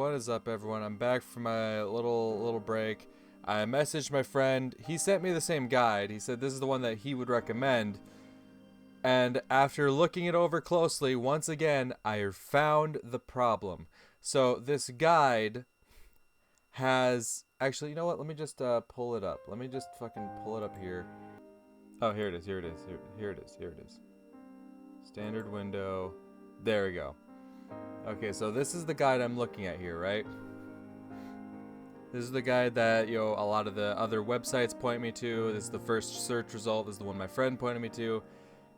what is up, everyone? I'm back from my little break. I messaged my friend. He sent me the same guide. He said this is the one that he would recommend. And after looking it over closely, once again, I found the problem. So this guide has... Actually, you know what? Let me just pull it up. Let me just fucking pull it up here. Oh, here it is. Here it is. Here it is. Here it is. Standard window. There we go. Okay, so this is the guide I'm looking at here, right? This is the guide that, you know, a lot of the other websites point me to. This is the first search result. This is the one my friend pointed me to.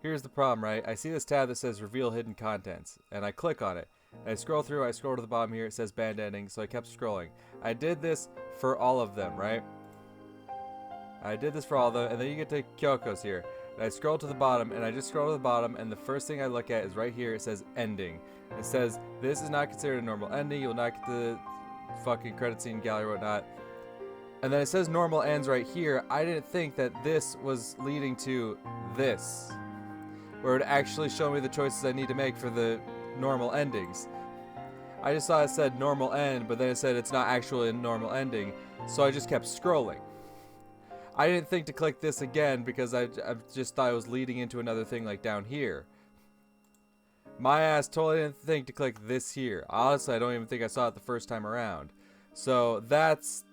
Here's the problem, right? I see this tab that says Reveal Hidden Contents, and I click on it. I scroll through, I scroll to the bottom here, it says Band Ending, so I kept scrolling. I did this for all of them, right? I did this for all of them, and then you get to Kyoko's here. And I scroll to the bottom, and I just scroll to the bottom, and the first thing I look at is right here, it says Ending. It says, this is not considered a normal ending, you will not get the fucking credit scene, gallery, whatnot. And then it says normal ends right here. I didn't think that this was leading to this, where it would actually show me the choices I need to make for the normal endings. I just thought it said normal end, but then it said it's not actually a normal ending, so I just kept scrolling. I didn't think to click this again because I just thought it was leading into another thing like down here. My ass totally didn't think to click this here. Honestly, I don't even think I saw it the first time around. So that's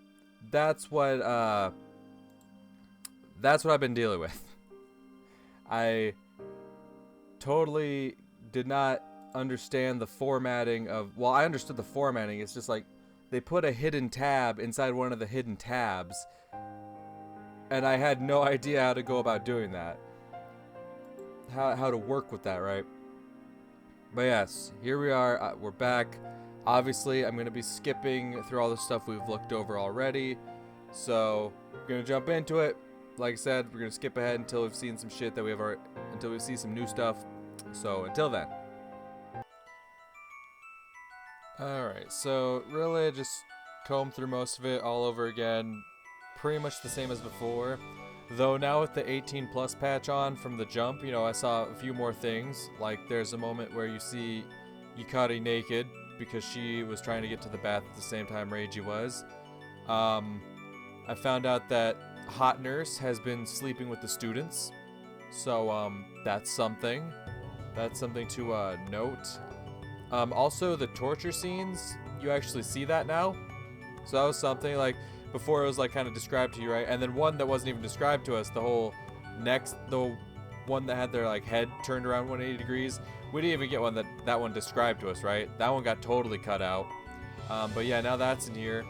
what I've been dealing with. I totally did not understand the formatting of... Well, I understood the formatting. It's just like they put a hidden tab inside one of the hidden tabs, and I had no idea how to go about doing that. How to work with that, right? But yes, here we are. We're back. Obviously, I'm going to be skipping through all the stuff we've looked over already. So, we're going to jump into it. Like I said, we're going to skip ahead until we've seen some shit that we have already... Until we see some new stuff. So, until then. Alright, so really I just combed through most of it all over again. Pretty much the same as before. Though now with the 18 plus patch on from the jump, you know, I saw a few more things. Like there's a moment where you see Yukari naked because she was trying to get to the bath at the same time Reiji was. I found out that Hot Nurse has been sleeping with the students. So that's something. That's something to note. Also the torture scenes, you actually see that now. So that was something like... Before it was like kind of described to you, right? And then one that wasn't even described to us, the one that had their like head turned around 180 degrees. We didn't even get one that one described to us, right? That one got totally cut out. But yeah, now that's in here.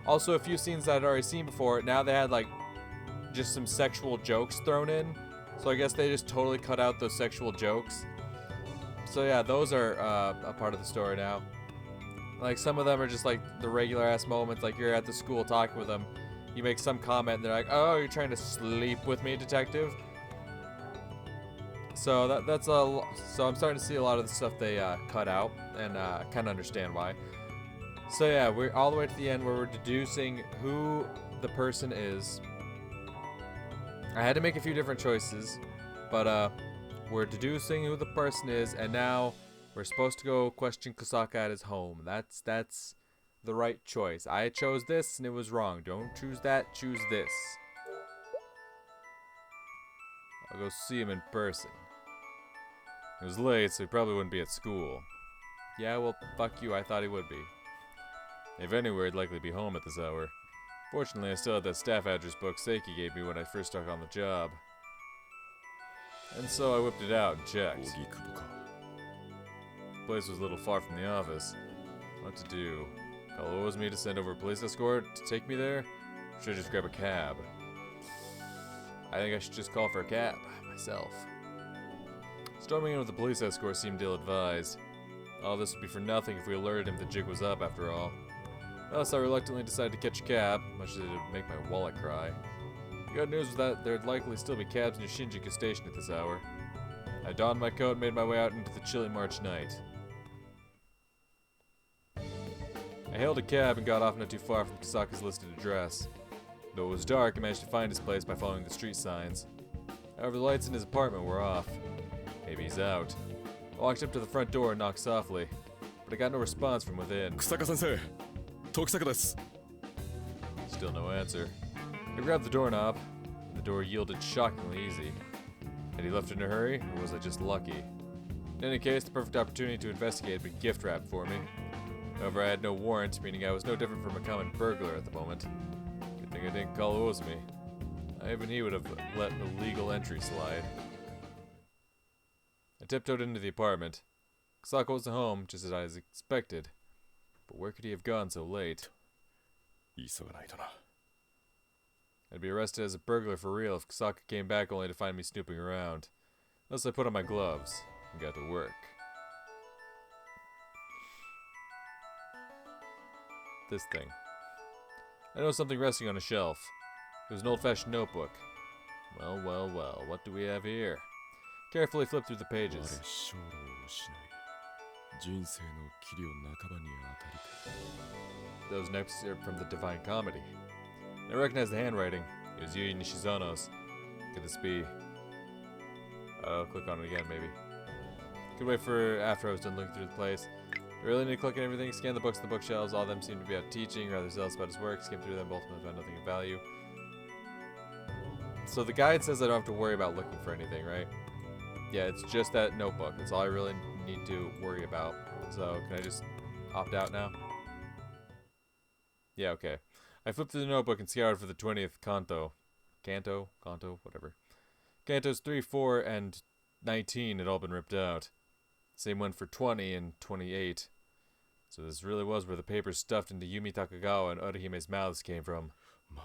Also a few scenes that I'd already seen before. Now they had like just some sexual jokes thrown in. So I guess they just totally cut out those sexual jokes. So yeah, those are a part of the story now. Like, some of them are just, like, the regular-ass moments, like, you're at the school talking with them. You make some comment, and they're like, oh, you're trying to sleep with me, detective? So, that's a... So, I'm starting to see a lot of the stuff they cut out, and kind of understand why. So, yeah, we're all the way to the end where we're deducing who the person is. I had to make a few different choices, but, we're deducing who the person is, and now... We're supposed to go question Kusaka at his home. That's the right choice. I chose this and it was wrong. Don't choose that, choose this. I'll go see him in person. It was late, so he probably wouldn't be at school. Yeah, well, fuck you, I thought he would be. If anywhere, he'd likely be home at this hour. Fortunately, I still had that staff address book Seiki gave me when I first started on the job. And so I whipped it out and checked. The place was a little far from the office. What to do? Call owes me to send over a police escort to take me there? Or should I just grab a cab? I think I should just call for a cab, myself. Storming in with a police escort seemed ill-advised. All this would be for nothing if we alerted him the jig was up, after all. Thus, I reluctantly decided to catch a cab, much as it would make my wallet cry. The good news was that there'd likely still be cabs near Shinjuku Station at this hour. I donned my coat and made my way out into the chilly March night. I hailed a cab and got off not too far from Kusaka's listed address. Though it was dark, I managed to find his place by following the street signs. However, the lights in his apartment were off. Maybe he's out. I walked up to the front door and knocked softly. but I got no response from within. Kusaka-sensei, Tokisaka desu. Still no answer. I grabbed the doorknob, and the door yielded shockingly easy. Had he left in a hurry, or was I just lucky? In any case, the perfect opportunity to investigate had been gift wrapped for me. However, I had no warrant, meaning I was no different from a common burglar at the moment. Good thing I didn't call Ozumi. Even he would have let illegal entry slide. I tiptoed into the apartment. Kusaka wasn't home, just as I expected. But where could he have gone so late? I'd be arrested as a burglar for real if Kusaka came back only to find me snooping around. Thus I put on my gloves and got to work. This thing. I know something resting on a shelf. It was an old-fashioned notebook. Well, well, well, what do we have here? Carefully flip through the pages. Those notes are from the Divine Comedy. I recognize the handwriting. It was Yui Nishizono's. Could this be... I'll click on it again, maybe. Could wait for after I was done looking through the place. I really need to click on everything, scan the books on the bookshelves. All of them seem to be out teaching, rather zealous about his work. Skim through them, both of them found nothing of value. So the guide says I don't have to worry about looking for anything, right? Yeah, it's just that notebook. That's all I really need to worry about. So, can I just opt out now? Yeah, okay. I flipped through the notebook and scoured for the 20th canto. Canto? Whatever. Cantos 3, 4, and 19 had all been ripped out. Same one for 20 and 28. So this really was where the papers stuffed into Yumi Takagawa and Odahime's mouths came from. The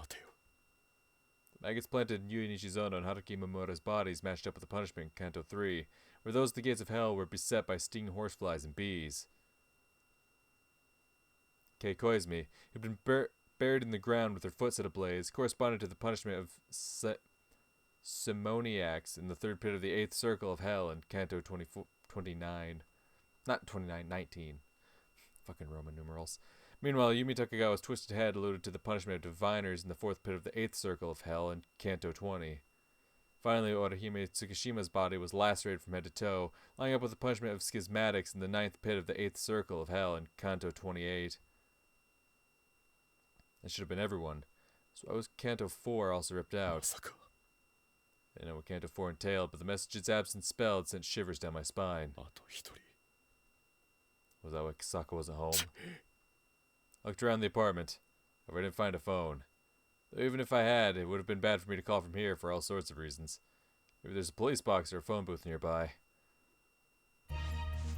maggots planted in Yui Nishizono and Haruki Momura's bodies matched up with the punishment in Canto 3, where those at the gates of hell were beset by stinging horseflies and bees. Kei Koizumi, who'd been buried in the ground with her foot set ablaze, corresponded to the punishment of simoniacs in the third pit of the 8th circle of hell in Canto 29. Not 29, 19. Fucking Roman numerals. Meanwhile, Yumi Takagawa's twisted head alluded to the punishment of diviners in the 4th pit of the 8th circle of hell in Canto 20. Finally, Orihime Tsukishima's body was lacerated from head to toe, lying up with the punishment of schismatics in the 9th pit of the 8th circle of hell in Canto 28. That should have been everyone. So why was Canto 4 also ripped out? I didn't know what Canto 4 entailed, but the message its absence spelled sent shivers down my spine. Was that why Kusaka wasn't home? I looked around the apartment, but I didn't find a phone. Though even if I had, it would have been bad for me to call from here for all sorts of reasons. Maybe there's a police box or a phone booth nearby. I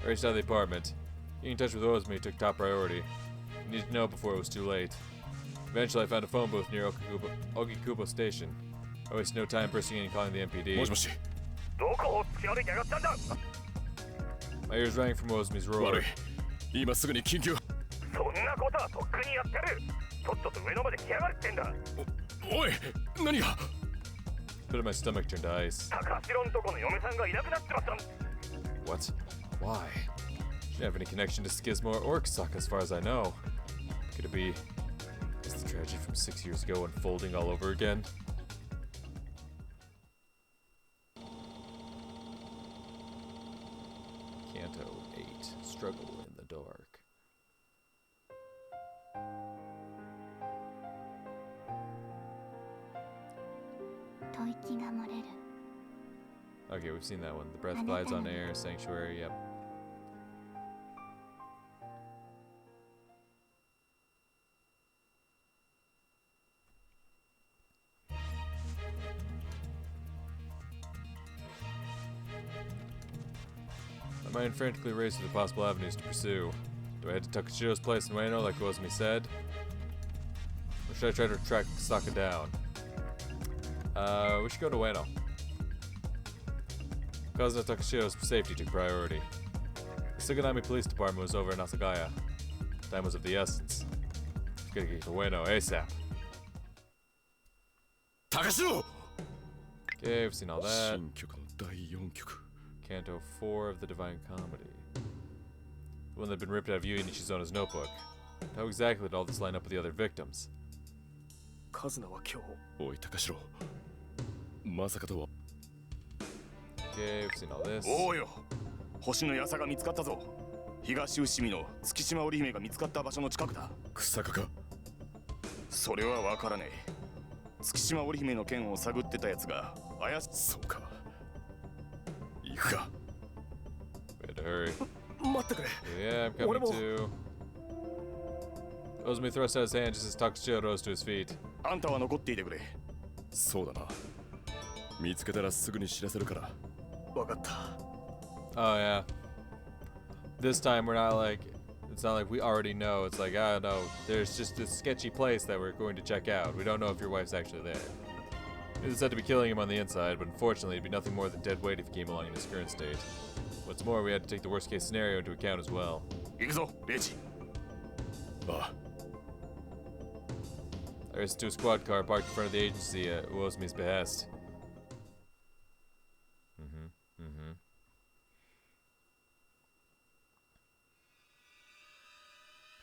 raced out of the apartment. Getting in touch with Ozumi took top priority. I needed to know before it was too late. Eventually I found a phone booth near Ogikubo Station. I wasted no time pressing in and calling the MPD. My ears rang from Ozumi's roar. Put in my stomach turned to ice. What? Why? She didn't have any connection to Schismo or Kusaka as far as I know. Could it be... Is the tragedy from 6 years ago unfolding all over again? Canto 8. Struggle in the dark. Okay, we've seen that one. The breath glides on air, sanctuary, yep. My mind frantically raced through the possible avenues to pursue. Do I head to Takashiro's place in Ueno like Ozumi said? Or should I try to track Kusaka down? We should go to Ueno. Kazuna Takashiro's safety took priority. The Suganami Police Department was over in Asagaya. Time was of the essence. Gotta get to Ueno ASAP. Takashiro! Okay, we've seen all that. Canto 4 of the Divine Comedy. The one that had been ripped out of Yui Nishizono's notebook. How exactly did all this line up with the other victims? Okay, we've seen all this. 東伏見の月島織姫が見つかった場所の近くだ。草加か。それは分からねえ。月島織姫の件を探ってたやつが怪し。そうか。行くか。 Better hurry. 待ってくれ。 Yeah, I'm coming too. Ozumi thrust out his hand just as Takashiro rose to his feet. あんたは残っていてくれ。そうだな。見つけたらすぐに知らせるから。分かった。 Oh yeah. This time we're not like, it's not like we already know. It's like, I don't know, there's just a sketchy place that we're going to check out. We don't know if your wife's actually there. We said to be killing him on the inside, but unfortunately it'd be nothing more than dead weight if he came along in his current state. What's more, we had to take the worst case scenario into account as well. 行くぞ、レイジ。ああ。 I raced to a squad car parked in front of the agency at Uosumi's behest.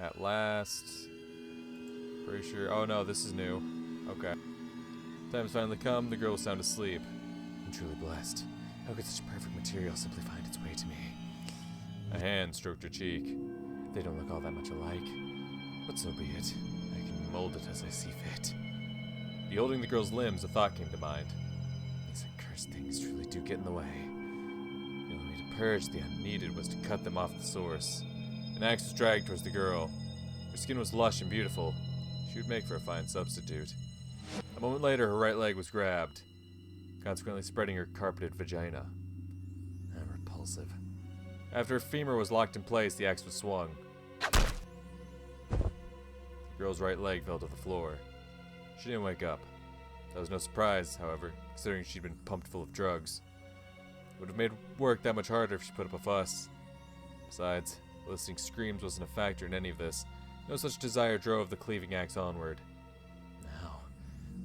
At last. Pretty sure. Oh no, this is new. Okay. Time's finally come. The girl was sound asleep. I'm truly blessed. How could such perfect material simply find its way to me? A hand stroked her cheek. They don't look all that much alike. But so be it. I can mold it as I see fit. Beholding the girl's limbs, a thought came to mind. These accursed things truly do get in the way. The only way to purge the unneeded was to cut them off at the source. An axe was dragged towards the girl. Her skin was lush and beautiful. She would make for a fine substitute. A moment later, her right leg was grabbed, consequently spreading her carpeted vagina. How repulsive. After her femur was locked in place, the axe was swung. The girl's right leg fell to the floor. She didn't wake up. That was no surprise, however, considering she'd been pumped full of drugs. It would have made work that much harder if she put up a fuss. Besides, eliciting screams wasn't a factor in any of this. No such desire drove the cleaving axe onward. Now,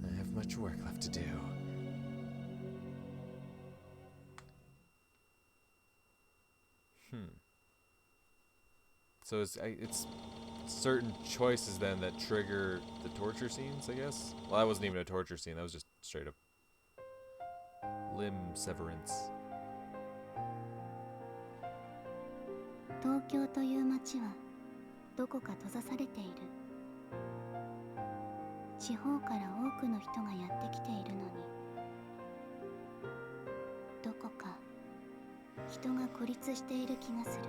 I have much work left to do. So it's certain choices then that trigger the torture scenes, I guess? Well, that wasn't even a torture scene. That was just straight up limb severance. 東京という街はどこか閉ざされている。地方から多くの人がやってきているのに、どこか人が孤立している気がする。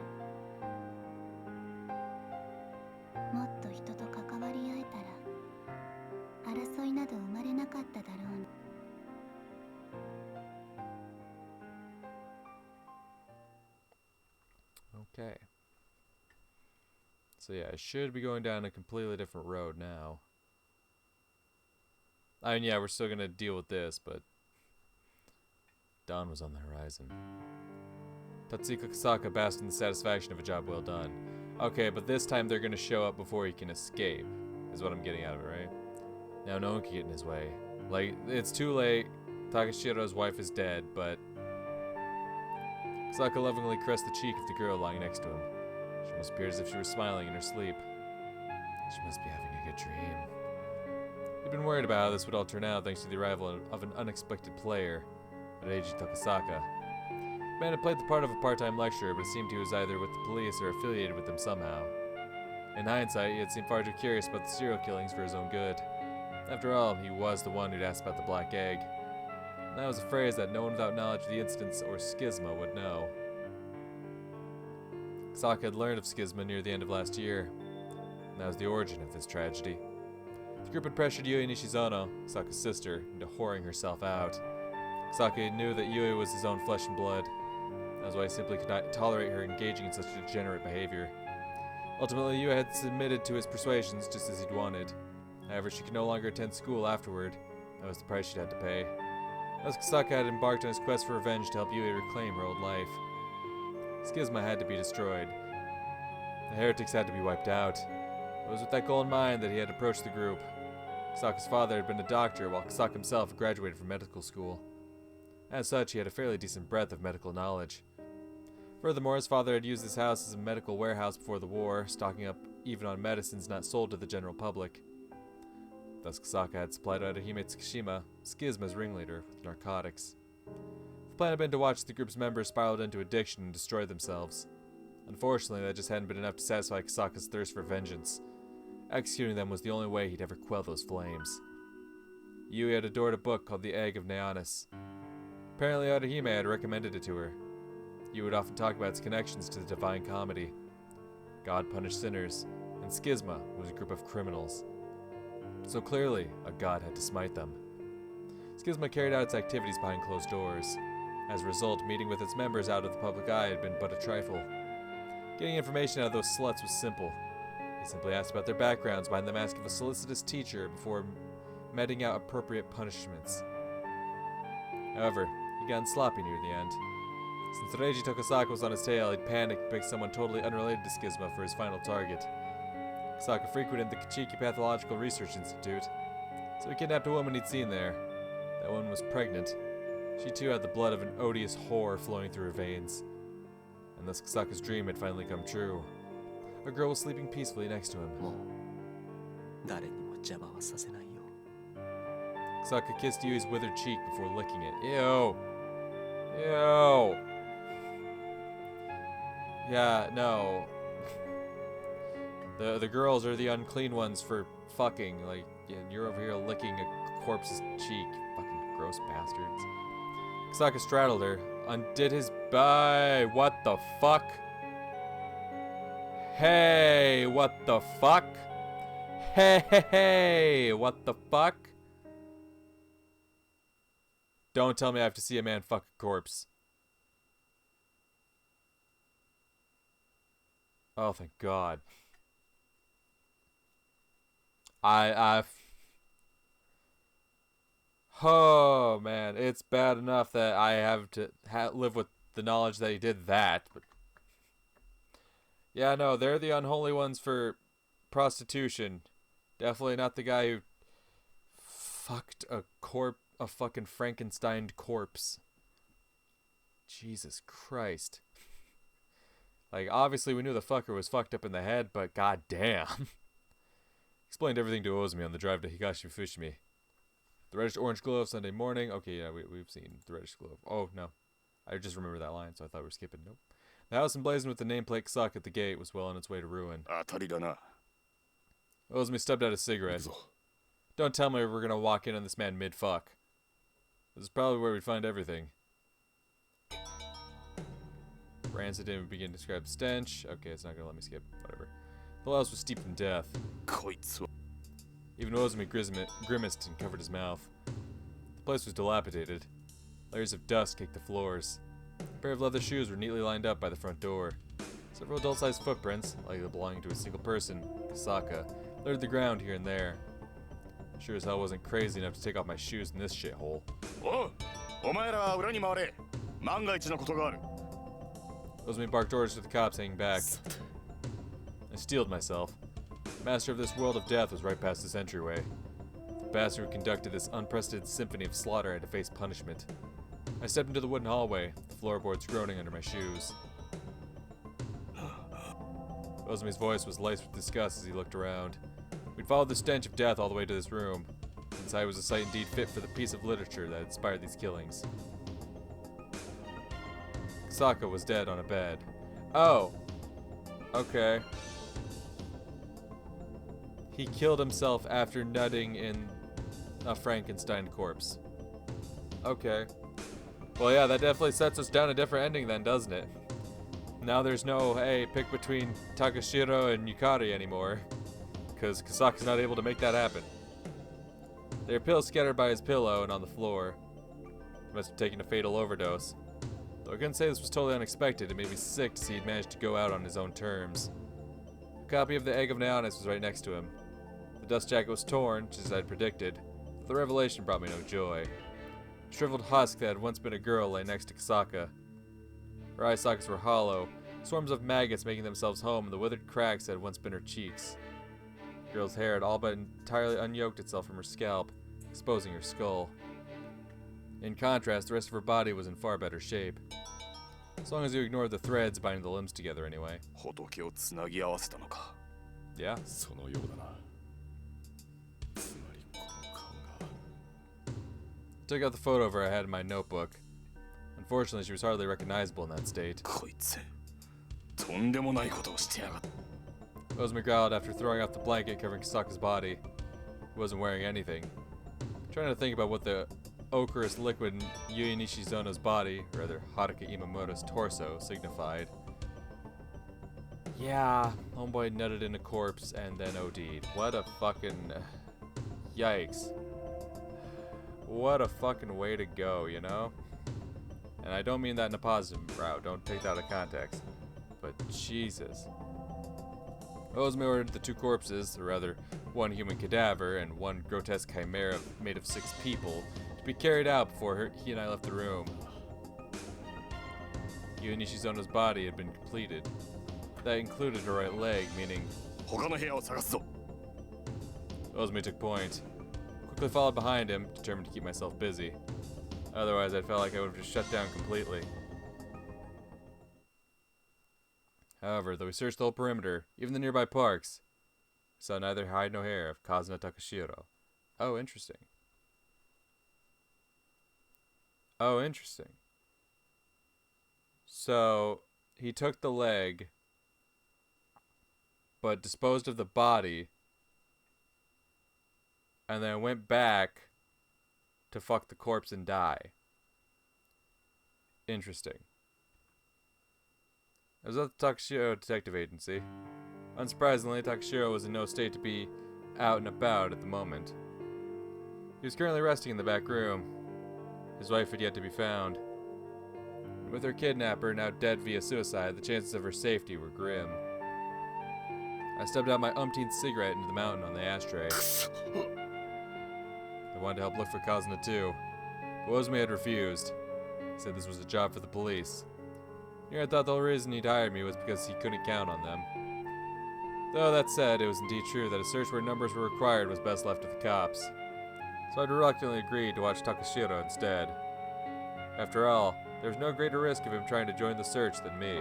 もっと人と関わり合えたら、争いなど生まれなかっただろう。Okay. So yeah, I should be going down a completely different road now. I mean, yeah, we're still gonna deal with this, but dawn was on the horizon. Tatsuya Kasaka basked in the satisfaction of a job well done. Okay, but this time they're gonna show up before he can escape, is what I'm getting out of it, right? Now no one can get in his way. Like, it's too late. Takashiro's wife is dead, but Kasaka lovingly caressed the cheek of the girl lying next to him. She almost appeared as if she were smiling in her sleep. She must be having a good dream. He'd been worried about how this would all turn out thanks to the arrival of an unexpected player, Reiji Takasaka. The man had played the part of a part-time lecturer, but it seemed he was either with the police or affiliated with them somehow. In hindsight, he had seemed far too curious about the serial killings for his own good. After all, he was the one who'd asked about the black egg. And that was a phrase that no one without knowledge of the incidents or schisma would know. Kasaka had learned of schisma near the end of last year, and that was the origin of this tragedy. The group had pressured Yui Nishizono, Kasaka's sister, into whoring herself out. Kasaka knew that Yui was his own flesh and blood. That was why he simply could not tolerate her engaging in such degenerate behavior. Ultimately, Yui had submitted to his persuasions just as he'd wanted. However, she could no longer attend school afterward. That was the price she'd had to pay. As Kasaka had embarked on his quest for revenge to help Yui reclaim her old life. Schisma had to be destroyed. The heretics had to be wiped out. It was with that goal in mind that he had approached the group. Kasaka's father had been a doctor, while Kasaka himself had graduated from medical school. As such, he had a fairly decent breadth of medical knowledge. Furthermore, his father had used his house as a medical warehouse before the war, stocking up even on medicines not sold to the general public. Thus, Kasaka had supplied Arahime Tsukishima, Schisma's ringleader, with narcotics. The plan had been to watch the group's members spiraled into addiction and destroy themselves. Unfortunately, that just hadn't been enough to satisfy Kasaka's thirst for vengeance. Executing them was the only way he'd ever quell those flames. Yui had adored a book called The Egg of Neonis. Apparently Orihime had recommended it to her. Yui would often talk about its connections to the Divine Comedy. God punished sinners, and Schisma was a group of criminals. So clearly, a god had to smite them. Schisma carried out its activities behind closed doors. As a result, meeting with its members out of the public eye had been but a trifle. Getting information out of those sluts was simple. They simply asked about their backgrounds behind the mask of a solicitous teacher before meting out appropriate punishments. However, he got sloppy near the end. Since Reiji Tokasaka was on his tail, he'd panicked and picked someone totally unrelated to Schisma for his final target. Kasaka frequented the Kichiki Pathological Research Institute, so he kidnapped a woman he'd seen there. That woman was pregnant. She too had the blood of an odious whore flowing through her veins. And thus Kasaka's dream had finally come true. A girl was sleeping peacefully next to him. Kasaka kissed Yui's withered cheek before licking it. Ew! Ew! Yeah, no. The girls are the unclean ones for fucking. Like, yeah, you're over here licking a corpse's cheek. Fucking gross bastards. Kasaka straddled her, undid his what the fuck? Hey, what the fuck? Hey, what the fuck? Don't tell me I have to see a man fuck a corpse. Oh, thank God. Oh, man. It's bad enough that I have to live with the knowledge that he did that. But yeah, no, they're the unholy ones for prostitution. Definitely not the guy who fucked a fucking Frankenstein corpse. Jesus Christ. Like, obviously we knew the fucker was fucked up in the head, but goddamn. Explained everything to Ozumi on the drive to Higashi Fushimi. The reddish-orange glow of Sunday morning. Okay, yeah, we've seen the reddish glow. Oh, no. I just remember that line, so I thought we were skipping. Nope. The house emblazoned with the nameplate Kasaka at the gate was well on its way to ruin. Ozumi stubbed out a cigarette. Don't tell me we're gonna walk in on this man mid-fuck. This is probably where we'd find everything. Rancid didn't begin to describe stench. Okay, it's not gonna let me skip. Whatever. The house was steeped in death. Even Ozumi grimaced and covered his mouth. The place was dilapidated. Layers of dust caked the floors. A pair of leather shoes were neatly lined up by the front door. Several adult-sized footprints, likely belonging to a single person, Kasaka, littered the ground here and there. Sure as hell wasn't crazy enough to take off my shoes in this shithole. Ozumi barked orders to the cops hanging back. I steeled myself. The master of this world of death was right past this entryway. The bastard who conducted this unprecedented symphony of slaughter had to face punishment. I stepped into the wooden hallway, the floorboards groaning under my shoes. Ozumi's voice was laced with disgust as he looked around. We'd followed the stench of death all the way to this room. Inside was a sight indeed fit for the piece of literature that inspired these killings. Kasaka was dead on a bed. Oh. Okay. He killed himself after nutting in a Frankenstein corpse. Okay. Well, yeah, that definitely sets us down a different ending then, doesn't it? Now there's no, hey, pick between Takashiro and Yukari anymore. Because Kasaka's not able to make that happen. There are pills scattered by his pillow and on the floor. He must have taken a fatal overdose. Though I couldn't say this was totally unexpected, it made me sick to see he'd managed to go out on his own terms. A copy of The Egg of Neonis was right next to him. The dust jacket was torn, just as I'd predicted, but the revelation brought me no joy. A shriveled husk that had once been a girl lay next to Kasaka. Her eye sockets were hollow, swarms of maggots making themselves home in the withered cracks that had once been her cheeks. The girl's hair had all but entirely unyoked itself from her scalp, exposing her skull. In contrast, the rest of her body was in far better shape. As long as you ignored the threads binding the limbs together anyway. Yeah. Took out the photo of her I had in my notebook. Unfortunately, she was hardly recognizable in that state. とんでもないことをしてやがった。 Ozumi growled after throwing off the blanket covering Kasaka's body. He wasn't wearing anything. Trying to think about what the ochreous liquid in Yui Nishizono's body, or rather Haruka Imamoto's torso, signified. Yeah, homeboy nutted in a corpse and then OD'd. What a fucking... Yikes. What a fucking way to go, you know? And I don't mean that in a positive route, don't take that out of context. But Jesus. Ozumi ordered the two corpses, or rather, one human cadaver and one grotesque chimera made of 6 people, to be carried out before he and I left the room. Yui Nishizono's body had been completed. That included her right leg, meaning... 他の部屋を探すぞ。 Ozumi took point. Quickly followed behind him, determined to keep myself busy. Otherwise, I felt like I would have just shut down completely. However, though we searched the whole perimeter, even the nearby parks, we saw neither hide nor hair of Kazuna Takashiro. Oh, interesting. Oh, interesting. So, he took the leg, but disposed of the body, and then went back to fuck the corpse and die. Interesting. I was at the Takashiro Detective Agency. Unsurprisingly, Takashiro was in no state to be out and about at the moment. He was currently resting in the back room. His wife had yet to be found. With her kidnapper now dead via suicide, the chances of her safety were grim. I stubbed out my umpteenth cigarette into the mountain on the ashtray. I wanted to help look for Kazuna too, but Ozumi had refused. He said this was a job for the police. Here I thought the whole reason he'd hired me was because he couldn't count on them. Though that said, it was indeed true that a search where numbers were required was best left to the cops. So I'd reluctantly agreed to watch Takashiro instead. After all, there was no greater risk of him trying to join the search than me.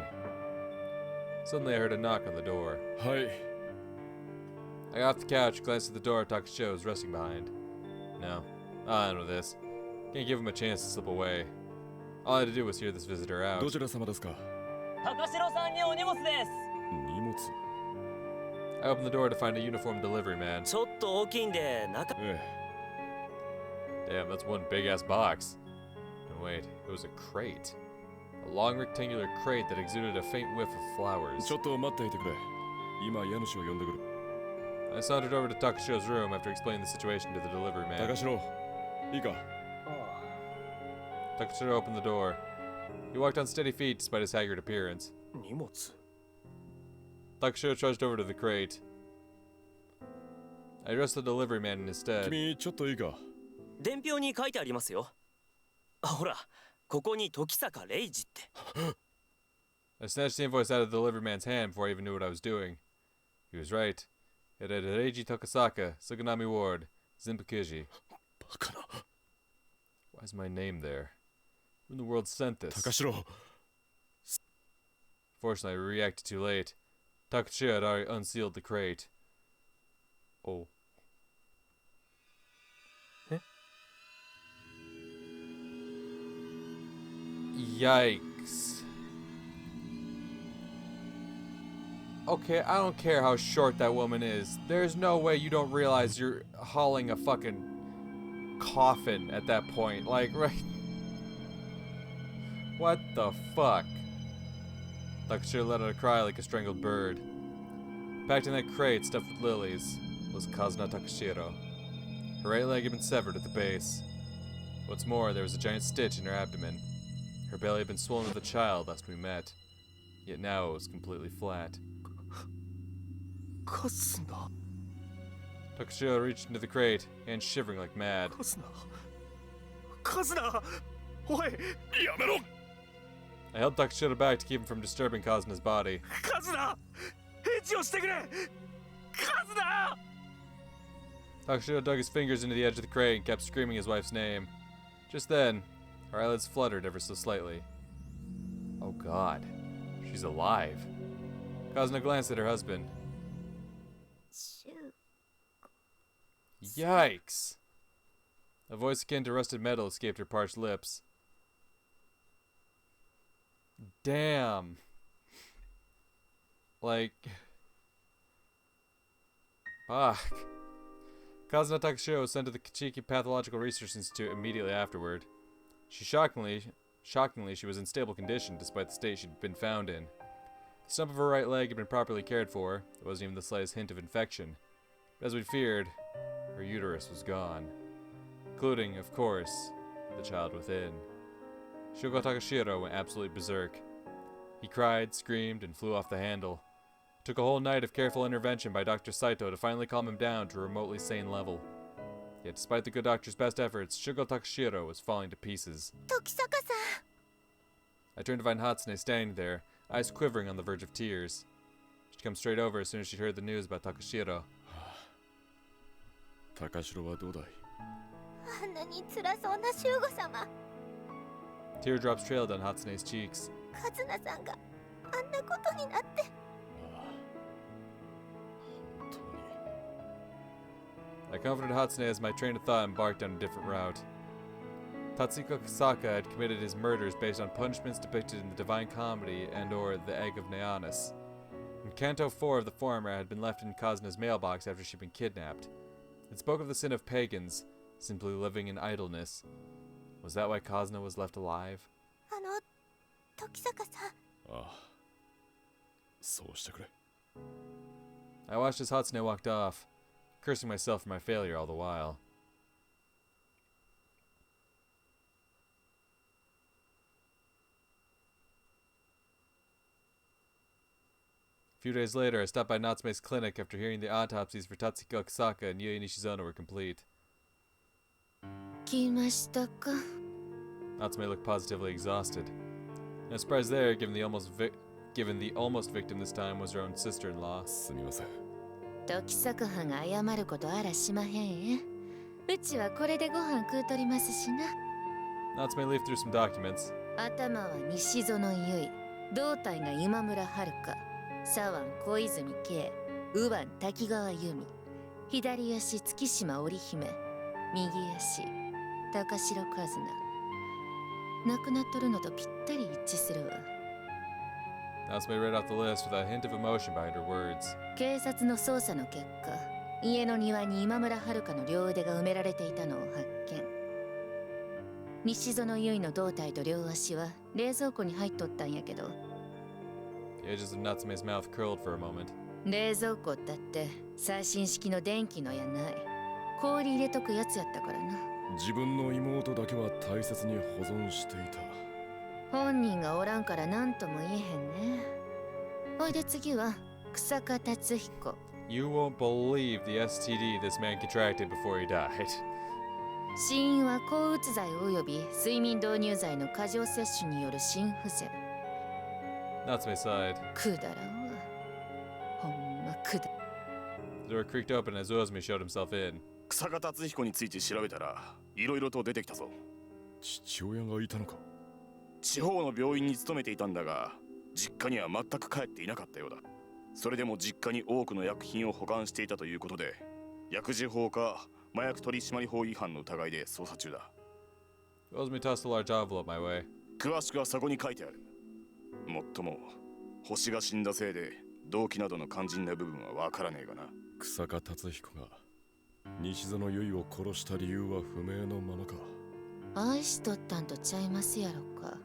Suddenly I heard a knock on the door. はい。 I got off the couch, glanced at the door Takashiro was resting behind. No, I know this. Can't give him a chance to slip away. All I had to do was hear this visitor out. どちら様ですか。高城さんにお荷物です。荷物。 I opened the door to find a uniformed delivery man. ちょっと大きいんで中。え Damn, that's one big ass box. And wait, it was a crate. A long rectangular crate that exuded a faint whiff of え。 flowers. ちょっと待っていてくれ。今家主を呼んでくる。 I sauntered over to Takashiro's room after explaining the situation to the delivery man. 高城、いいか。 Takashiro opened the door. He walked on steady feet despite his haggard appearance. 荷物。 Takashiro trudged over to the crate. I addressed the delivery man in his stead. 君ちょっといいか。伝票に書いてありますよ。ほら、ここに時坂レイジって。I snatched the invoice out of the delivery man's hand before I even knew what I was doing. He was right. It had Reiji Tokasaka, Suganami Ward, Zenpakuji. バカな。 Why is my name there? Who in the world sent this? 高城。 Fortunately, I reacted too late. Takashiro had already unsealed the crate. Oh. Yikes. Okay, I don't care how short that woman is. There's no way you don't realize you're hauling a fucking coffin at that point. Like, right? What the fuck? Takashiro let out a cry like a strangled bird. Packed in that crate stuffed with lilies was Kazuna Takashiro. Her right leg had been severed at the base. What's more, there was a giant stitch in her abdomen. Her belly had been swollen with a child last we met. Yet now it was completely flat. カズナ。 Takashiro reached into the crate, hands shivering like mad. カズナ。カズナ。おい。やめろ。 I held Takashiro back to keep him from disturbing Kazuna's body. カズナ。返事をしてくれ。カズナ。 Takashiro dug his fingers into the edge of the crate and kept screaming his wife's name. Just then, her eyelids fluttered ever so slightly. Oh god, she's alive. Kazuna glanced at her husband. Yikes! A voice akin to rusted metal escaped her parched lips. Damn. Like... Fuck. Kazuna Takashiro was sent to the Kichiki Pathological Research Institute immediately afterward. Shockingly, she was in stable condition despite the state she'd been found in. The stump of her right leg had been properly cared for. There wasn't even the slightest hint of infection. But as we'd feared, her uterus was gone. Including, of course, the child within. Shugo Takashiro went absolutely berserk. He cried, screamed, and flew off the handle. It took a whole night of careful intervention by Dr. Saito to finally calm him down to a remotely sane level. Yet despite the good doctor's best efforts, Shugo Takashiro was falling to pieces. Tokisaka-san! I turned to find Hatsune standing there, eyes quivering on the verge of tears. She'd come straight over as soon as she heard the news about Takashiro. Takashiro wa dou dai? あんなに辛そうな修吾様。 Teardrops trailed down Hatsune's cheeks. カズナさんがあんなことになって。本当に。I comforted Hatsune as my train of thought embarked on a different route. Tatsuko Kasaka had committed his murders based on punishments depicted in the Divine Comedy and or The Egg of Neonis. And Canto 4 of the former had been left in Kazuna's mailbox after she'd been kidnapped. It spoke of the sin of pagans, simply living in idleness. Was that why Kazuna was left alive? あの、時坂さん。ああ。そうしてくれ。I watched as Hatsune walked off, cursing myself for my failure all the while. A few days later, I stopped by Natsume's clinic after hearing the autopsies for Tatsuko Kasaka and Yui Nishizono were complete. 来ましたか。 Natsume looked positively exhausted. No surprise there, given the almost victim this time was her own sister-in-law. すみません。時坂はんが謝ることあらしまへんえ。うちはこれでご飯食うとりますしな。 Natsume leafed through some documents. 頭は西園結衣、胴体が今村遥、左腕小泉慶、右腕滝川由美、左足月島織姫、右足高城和奈。亡くなっとるのとぴったり一致するわ。 Natsume read off the list with a hint of emotion behind her words. 警察の捜査の結果、家の庭に今村遥の両腕が埋められていたのを発見。西園結衣の胴体と両足は冷蔵庫に入っとったんやけど、 The edges of Natsume's mouth curled for a moment. 冷蔵庫だって最新式の電気のやない。氷入れとくやつやったからな。自分の妹だけは大切に保存していた。本人がおらんから何とも言えへんね。ほいで次は草加達彦。 You won't believe the STD this man contracted before he died. 死因は抗うつ剤及び睡眠導入剤の過剰摂取による心不全。 Natsume sighed. くだらんわ。ほんまくだ。 The door creaked open as Uozumi showed himself in. 草加達彦について調べたらいろいろと出てきたぞ。父親がいたのか。地方の病院に勤めていたんだが、実家には全く帰っていなかったようだ。それでも実家に多くの薬品を保管していたということで、薬事法か麻薬取締法違反の疑いで捜査中だ。Uozumi tossed a large envelope my way. 詳しくはそこに書いてある。もっとも星が死んだせいで動機などの肝心な部分はわからねえがな。草加達彦が西園結衣を殺した理由は不明のままか。愛しとったんとちゃいますやろか。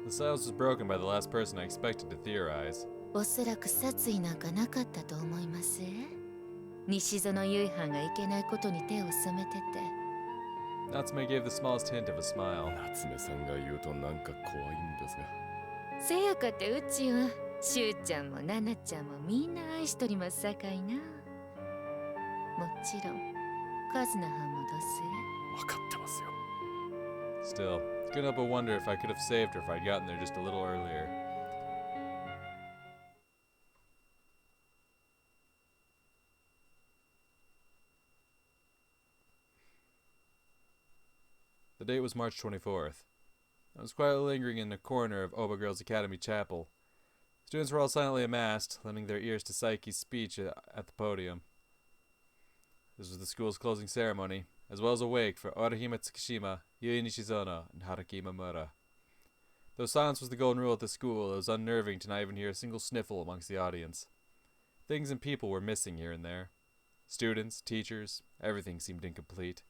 The silence was broken by the last person I expected to theorize. おそらく殺意なんかなかったと思います。西園結衣がいけないことに手を染めてて。 Natsume gave the smallest hint of a smile. 夏目さんが言うとなんか怖いんですが。せやかてうちは、しゅうちゃんもななちゃんもみんな愛しとりますさかいな。もちろん、カズナはんもどす分かってますよ。 Still, couldn't help but wonder if I could have saved her if I'd gotten there just a little earlier. The date was March 24th. I was quietly lingering in a corner of Oba Girls Academy Chapel. Students were all silently amassed, lending their ears to Saiki's speech at the podium. This was the school's closing ceremony, as well as a wake for Orihime Tsukishima, Yui Nishizono, and Haruki Imamura. Though silence was the golden rule at the school, it was unnerving to not even hear a single sniffle amongst the audience. Things and people were missing here and there. Students, teachers, everything seemed incomplete.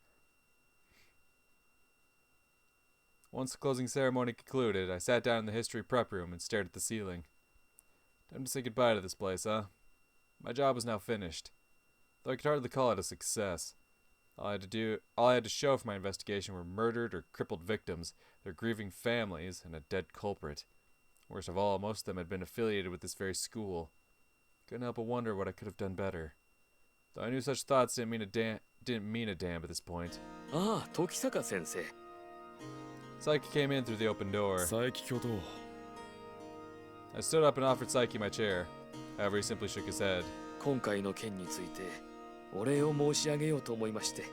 Once the closing ceremony concluded, I sat down in the history prep room and stared at the ceiling. Time to say goodbye to this place, huh? My job was now finished, though I could hardly call it a success. All I had to show for my investigation were murdered or crippled victims, their grieving families, and a dead culprit. Worst of all, most of them had been affiliated with this very school. Couldn't help but wonder what I could have done better. Though I knew such thoughts didn't mean a damn at this point. Ah, Tokisaka sensei. Saiki came in through the open door. 佐伯教頭 I stood up and offered Saiki my chair. However, he simply shook his head. 今回の件についてお礼を申し上げようと思いまして。いえ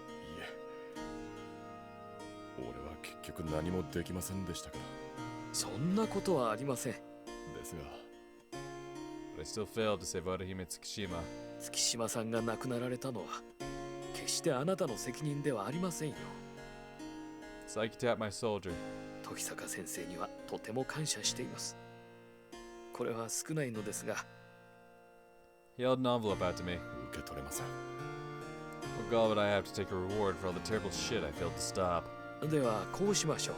俺は結局何もできませんでしたからそんなことはありません。ですが But I still failed to save Orihime Tsukishima. 月島さんが亡くなられたのは決してあなたの責任ではありませんよ。 Saiki tapped my shoulder. 時坂先生にはとても感謝しています。これは少ないのですが。 He held an envelope out to me. 受け取れません What gall would I have to take a reward for all the terrible shit I failed to stop? ではこうしましょう。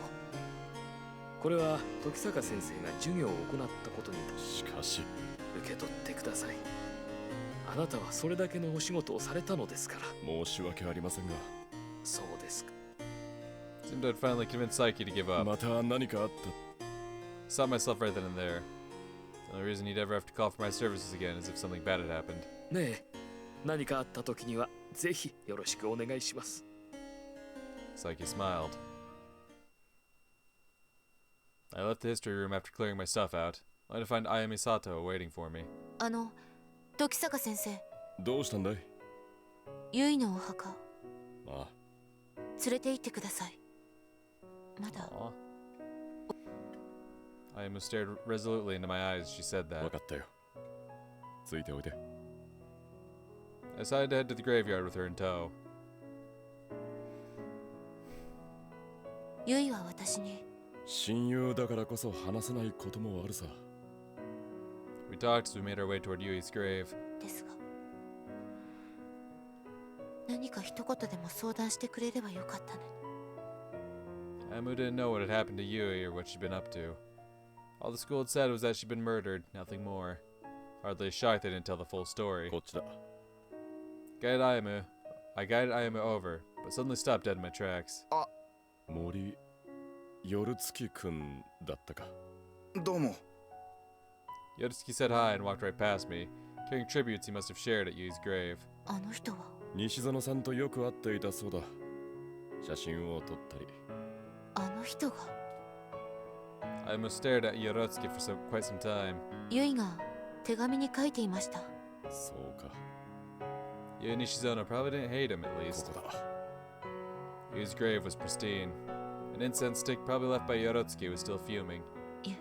これは時坂先生が授業を行ったことにしかし受け取ってください。あなたはそれだけのお仕事をされたのですから。申し訳ありませんがそうですか。 Seemed I'd finally convinced Saiki to give up. また何かあった Stopped myself right then and there. The only reason he'd ever have to call for my services again is if something bad had happened. ねえ、何かあった時にはぜひよろしくお願いします。 Saiki smiled. I left the history room after clearing my stuff out, only to find Ayami Sato waiting for me. 時坂先生、どうしたんだいゆいのお墓あ連れて行ってください。まだ Aw. Ayami stared resolutely into my eyes as she said 分 that. かったよついておいで I decided to head to the graveyard with her in tow. ゆいは私に親友だからこそ話せないこともあるさ We talked as we made our way toward Yui's grave. ですが、何か一言でも相談してくれればよかったのに。 Amu didn't know what had happened to Yui or what she'd been up to. All the school had said was that she'd been murdered, nothing more. Hardly a shock they didn't tell the full story. こっちだ I guided Ayame over, but suddenly stopped dead in my tracks. 森夜月くんだったかどうも Yotsuki said hi and walked right past me, carrying tributes he must have shared at Yui's grave. あの人は西園さんとよく会っていたそうだ写真を撮ったりあの人が Ayame stared at Yorotsuki for quite some time. ゆいが手紙に書いていました。そうか Yui Nishizono probably didn't hate him at こ least. こだ Yui's grave was pristine. An incense stick probably left by Yorotsuki was still fuming. ゆい、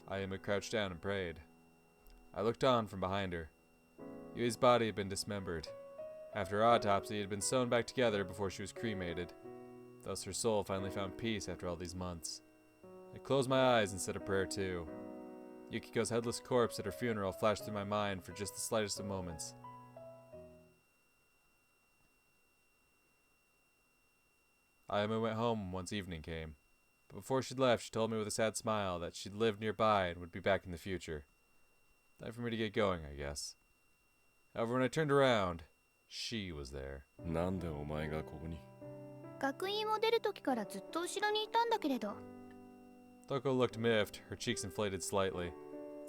Ayame crouched down and prayed. I looked on from behind her. Yui's body had been dismembered. After her autopsy, it had been sewn back together before she was cremated. Thus her soul finally found peace after all these months. I closed my eyes and said a prayer too. Yukiko's headless corpse at her funeral flashed through my mind for just the slightest of moments. Ayame went home once evening came. But before she'd left, she told me with a sad smile that she'd lived nearby and would be back in the future. Time for me to get going, I guess. However, when I turned around, she was there. なんでお前がここに学院を出る時からずっと後ろにいたんだけれど、 Toko looked miffed, her cheeks inflated slightly.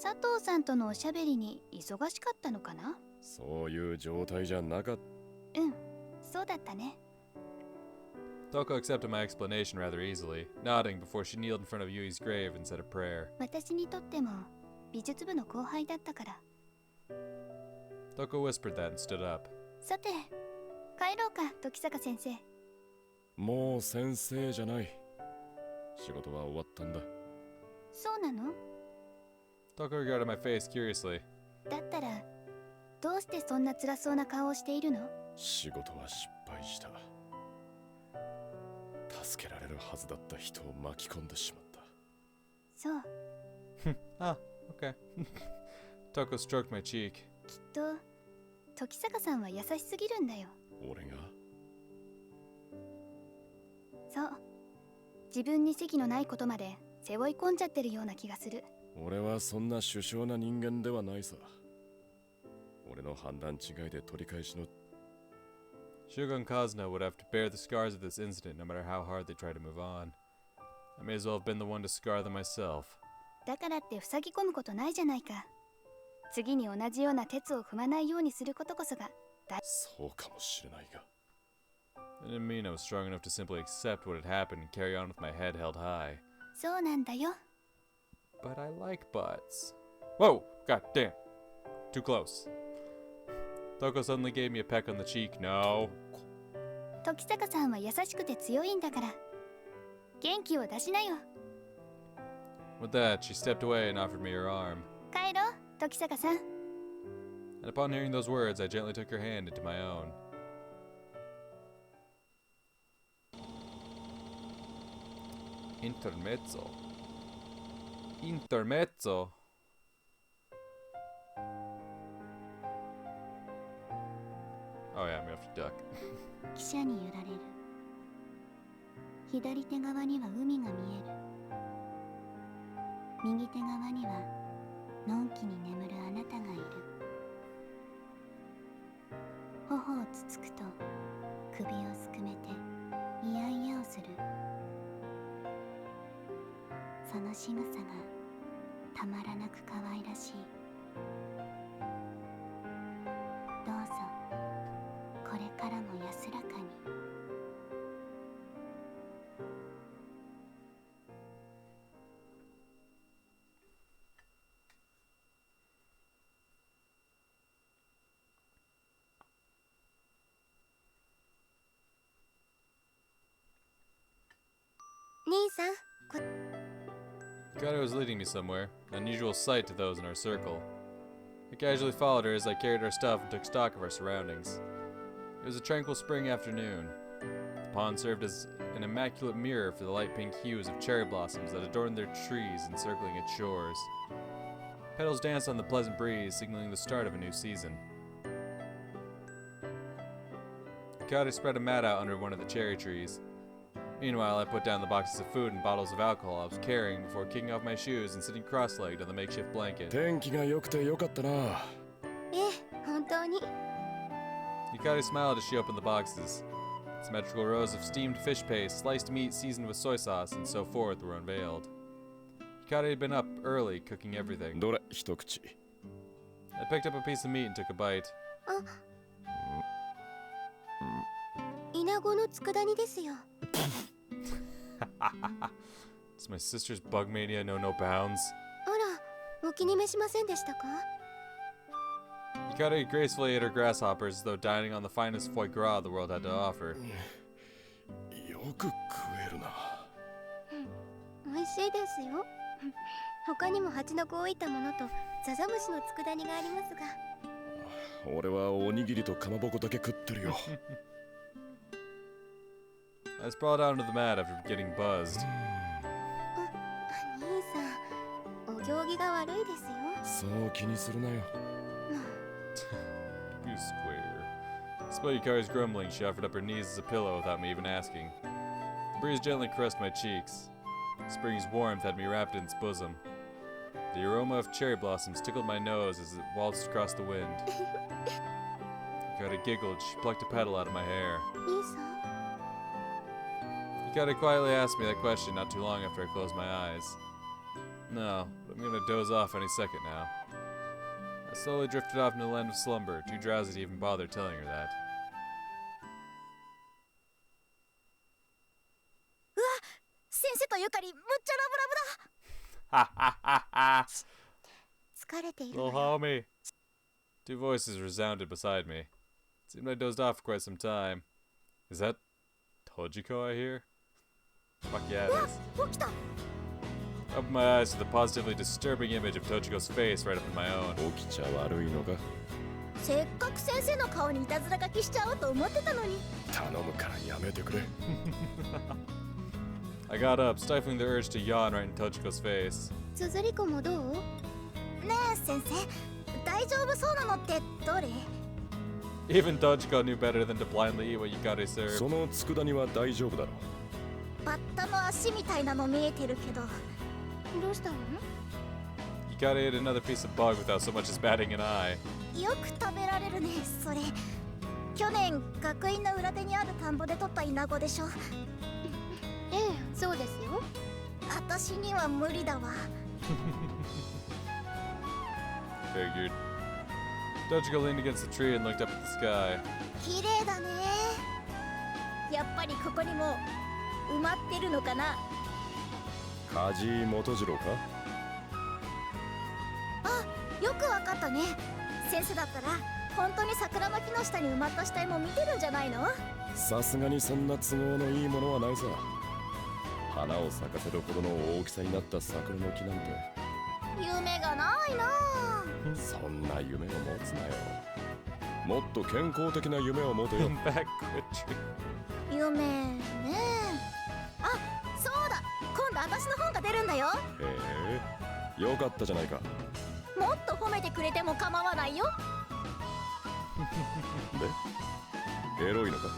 佐藤さんとのおしゃべりに忙しかったのかな。そういう状態じゃなかっうん、そうだったね。 Toko accepted my explanation rather easily, nodding before she kneeled in front of Yui's grave and said a prayer. 私にとっても美術部の後輩だったから。 Toko whispered that and stood up. さて、帰ろうか、時坂先生。もう先生じゃない仕事は終わったんだそうなの？ Toko regarded my face curiously. だったら、どうしてそんな辛そうな顔をしているの？仕事は失敗した助けられるはずだった人を巻き込んでしまったそう。 Ah, okay. Toko stroked my cheek. きっと時坂さんは優しすぎるんだよ。俺がそう。自分に責のないことまで背負い込んじゃってるような気がする。俺はそんな殊勝な人間ではないさ。俺の判断違いで取り返しの Shugon Kazna would have to bear the scars of this incident no matter how hard they try to move on. I may as well have been the one to scar them myself. だからって塞ぎ込むことないじゃないか。次に同じような鉄を踏まないようにすることこそが大。そうかもしれないが I didn't mean I was strong enough to simply accept what had happened and carry on with my head held high. そうなんだよ。 But I like butts. Whoa! God damn. Too close. Toko suddenly gave me a peck on the cheek. No. 時坂さんは優しくて強いんだから。元気を出しなよ。 With that, she stepped away and offered me her arm. 帰ろう、時坂さん。 And upon hearing those words, I gently took her hand into my own. Intermezzo. Intermezzo. Oh yeah, I'm gonna have to duck. 汽車に揺られる。左手側には海が見える。右手側にはのんきに眠るあなたがいる。頬をつつくと首をすくめていやいやをする。その仕草がたまらなく可愛らしい。どうぞこれからも安らかに。兄さん、 Kata was leading me somewhere, an unusual sight to those in our circle. I casually followed her as I carried our stuff and took stock of our surroundings. It was a tranquil spring afternoon. The pond served as an immaculate mirror for the light pink hues of cherry blossoms that adorned their trees encircling its shores. Petals danced on the pleasant breeze, signaling the start of a new season. Kata spread a mat out under one of the cherry trees. Meanwhile, I put down the boxes of food and bottles of alcohol I was carrying before kicking off my shoes and sitting cross-legged on the makeshift blanket. 天気が良くて良かったな。ええ、本当に。 Yukari smiled as she opened the boxes. Symmetrical rows of steamed fish paste, sliced meat seasoned with soy sauce, and so forth were unveiled. Yukari had been up early, cooking everything. どれ一口。 I picked up a piece of meat and took a bite. イナゴの佃煮ですよ。 Does my sister's bug mania know no bounds? あら、お気に召しませんでしたか？ Yukari gracefully ate her grasshoppers as though dining on the finest foie gras the world had to offer. よく食えるな。美味しいですよ。他にも蜂の子を置いたものとザザムシの佃煮がありますが。俺はおにぎりとかまぼこだけ食ってるよ。I sprawled out onto the mat after getting buzzed. 兄さん、お行儀が悪いですよ。そう気にするなよ。You square. Despite Yukari's grumbling, she offered up her knees as a pillow without me even asking. The breeze gently caressed my cheeks. Spring's warmth had me wrapped in its bosom. The aroma of cherry blossoms tickled my nose as it waltzed across the wind. Yukari giggled. She plucked a petal out of my hair. 兄さん。 Yukari quietly asked me that question not too long after I closed my eyes. No, but I'm gonna doze off any second now. I slowly drifted off into the land of slumber, too drowsy to even bother telling her that. うわ、先生とゆかりむっちゃHa ha ha ha! ラブラブだ。疲れている Little わよ。 homie. Two voices resounded beside me. It seemed I dozed off for quite some time. Is that Tojiko I hear? Fuck yeah, it is. 起きた。 I opened my eyes to the positively disturbing image of Tojiko's face right up in my own. 起きちゃ悪いのか。せっかく先生の顔にいたずら書きしちゃおうと思ってたのに。頼むからやめてくれ。I got up, stifling the urge to yawn right in Tochiko's face. つづり子もどう？ねえ先生、大丈夫そうなのってどれ？ Even Tochiko knew better than to blindly eat what Yukari served. その佃煮は大丈夫だろバッタの足みたいなの見えてるけど。どうしたの？ Yukari ate another piece of bug without so much as batting an eye. よく食べられるね、それ。去年、学院の裏手にある田んぼで取ったイナゴでしょ。ええ、そうですよ。私には無理だわ。Figured. Tochiko leaned against the tree and looked up at the sky. 綺麗だね。やっぱりここにも埋まってるのかな。梶井元次郎か。あ、よくわかったね。先生だったら本当に桜の木の下に埋まった死体も見てるんじゃないの？さすがにそんな都合のいいものはないさ。花を咲かせるほどの大きさになった桜の木なんて夢がないな。そんな夢を持つなよ。もっと健康的な夢を持てよ。 Back tree. 夢ね。あ、そうだ。今度私の本が出るんだよ。へえ、よかったじゃないか。もっと褒めてくれても構わないよ。で、エロいのか。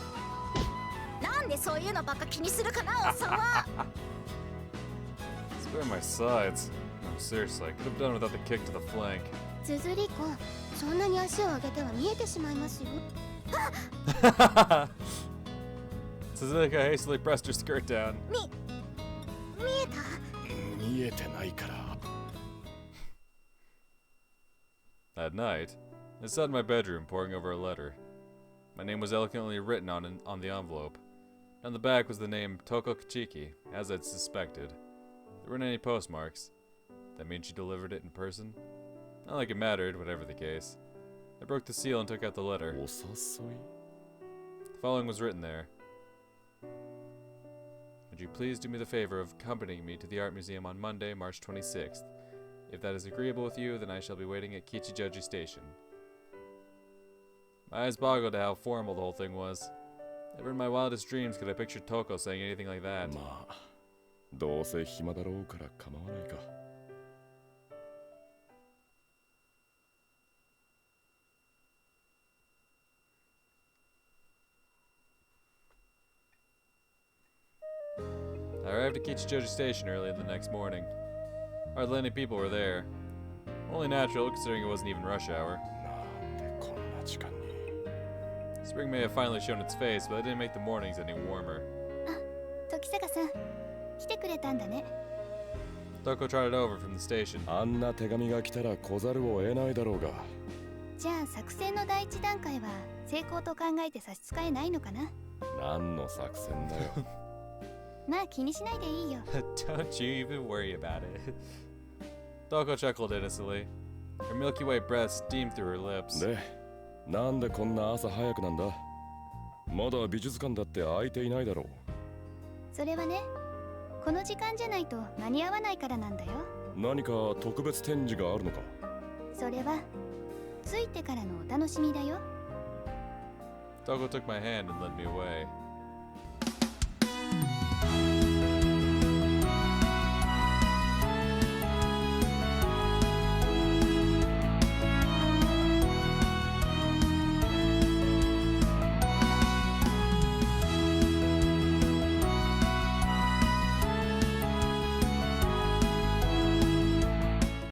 なんでそういうのばっか気にするかな、おっさんは。Spare my sides. No, seriously, I could have done without the kick to the flank. つづり子、そんなに足を上げては見えてしまいますよ。Suzuka hastily pressed her skirt down. 見えた？見えてないから。That night, I sat in my bedroom poring over a letter. My name was eloquently written on the envelope. On the back was the name Toko Kichiki, as I'd suspected. There weren't any postmarks. That means she delivered it in person? Not like it mattered, whatever the case. I broke the seal and took out the letter. お誘い。 The following was written there. Would you please do me the favor of accompanying me to the art museum on Monday, March 26th? If that is agreeable with you, then I shall be waiting at Kichijoji Station. My eyes boggled at how formal the whole thing was. Never in my wildest dreams could I picture Toko saying anything like that. まあ、どうせ暇だろうから構わないか。I arrived at Kichijoji Station early the next morning. Hardly any people were there. Only natural, considering it wasn't even rush hour. なんでこんな時間に。 Spring may have finally shown its face, but it didn't make the mornings any warmer. 時坂さん、来てくれたんだね。Toko trotted over from the station. あんな手紙が来たら来ざるを得ないだろうが。じゃあ作戦の第一段階は成功と考えて差し支えないのかな。何の作戦だよ。まあ気にしないでいいよ。Don't you even worry about it. Toko chuckled innocently. Her milky white breath steamed through her lips. で、なんでこんな朝早くなんだ。まだ美術館だって開いていないだろう。それはね、この時間じゃないと間に合わないからなんだよ。何か特別展示があるのか。それは着いてからのお楽しみだよ。Toko took my hand and led me away.